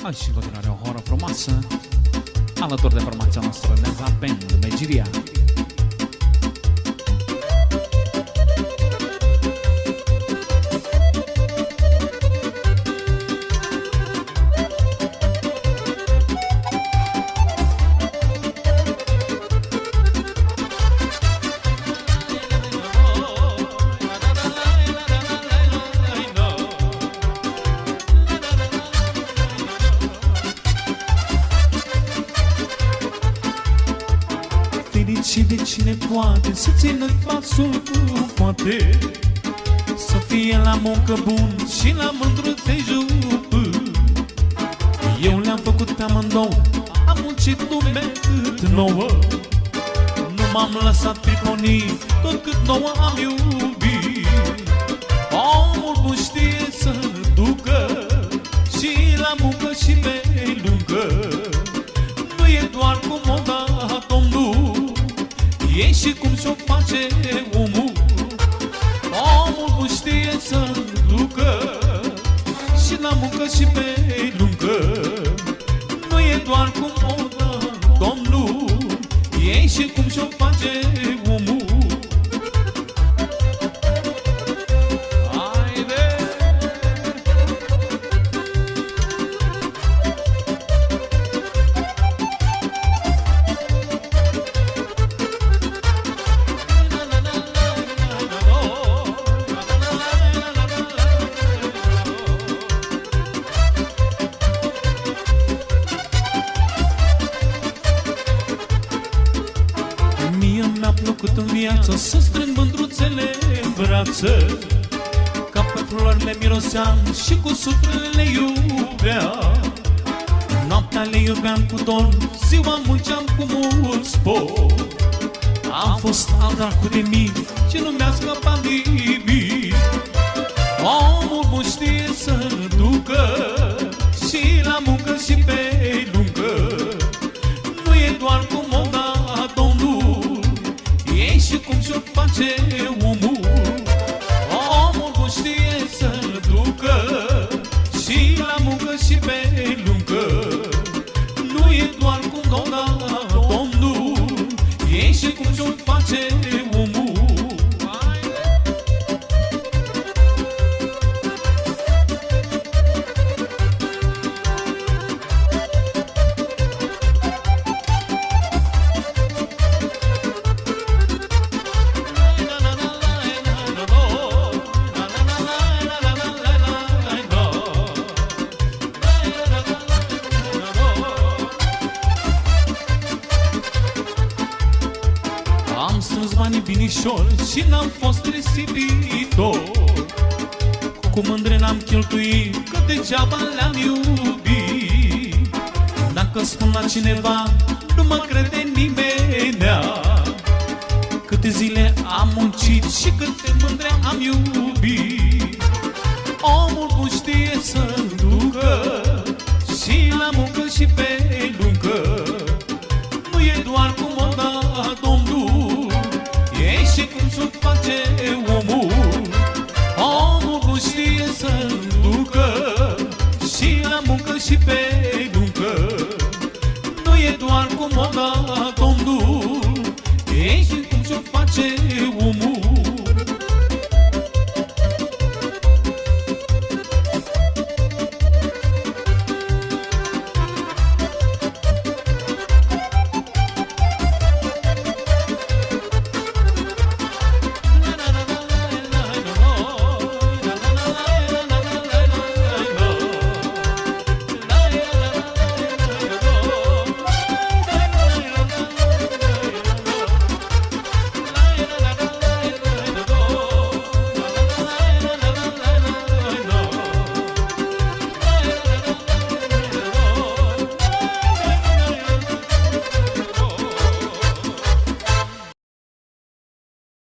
Hai și în continuare o horă frumoasă alături de formația noastră Neza Band Megiria. Și de cine poate să țină pasul, poate să fie la muncă bun și la mândruțe jup. Eu le-am făcut amândouă, am muncit lume cât nouă. Nu m-am lăsat priponit, tot cât nouă am iubit. Omul bun știe să ducă și la muncă și pe lungă. Nu e doar cum o da Domnul, e și cum și-o face omul. Omul bun știe să ducă și la muncă și pe lungă. Nu e doar cum o dă Domnul, e și cum și-o face omul. Mi-a plăcut în viață să strâng mândruțele în brață, ca pe florile miroseam și cu suflele le iubeam. Noaptea le iubeam cu dor, ziua munceam cu mult spor. Am fost al dracu de mii și nu mi-a scăpat nimic. Omul bun știe să ducă și la muncă și pe lungă. Nu e doar cum o da Domnul, e și cum și-o face omul. Omul bun știe să ducă și la muncă și pe lungă. Nu e doar cum o da Domnul, e și cum și-o face omul. Am strâns banii binișor și n-am fost risipitor. Cu mândre n-am cheltuit, că degeaba le-am iubit. Dacă spun la cineva, nu mă crede nimenea. Câte zile am muncit și câte mândre am iubit. Omul bun știe să ducă și la muncă și pe lungă. Nu e doar cum o da Domnul, e și cum și-o face omul. Omul bun știe să ducă și la muncă și pe